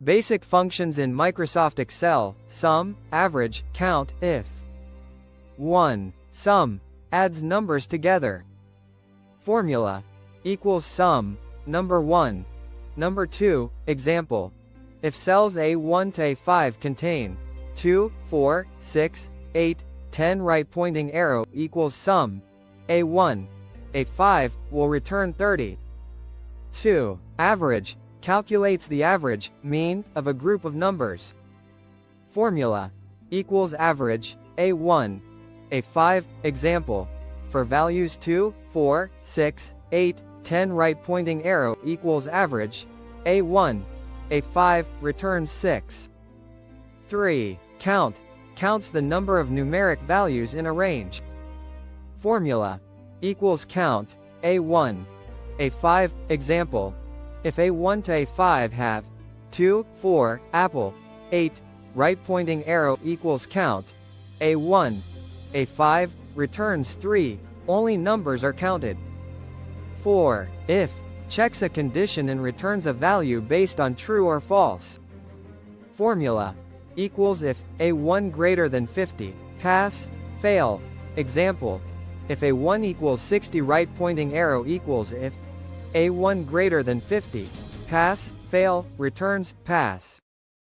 Basic functions in Microsoft Excel: sum, average, count. If 1. Sum adds numbers together. Formula equals sum, number 1, number 2. Example: if cells A1 to A5 contain 2, 4, 6, 8, 10, right pointing arrow equals sum A1, A5 will return 30. 2. Average calculates the average, mean, of a group of numbers. Formula equals average, A1, A5. Example: for values 2, 4, 6, 8, 10, right pointing arrow equals average, A1, A5 returns 6. 3. Count counts the number of numeric values in a range. Formula equals count, A1, A5. Example: if A1 to A5 have 2, 4, apple, 8, right pointing arrow equals count, A1, A5 returns 3, only numbers are counted. 4. If checks a condition and returns a value based on true or false. Formula equals if A1 greater than 50, pass, fail. Example: if A1 equals 60, right pointing arrow equals if A1 greater than 50, pass, fail, returns, pass.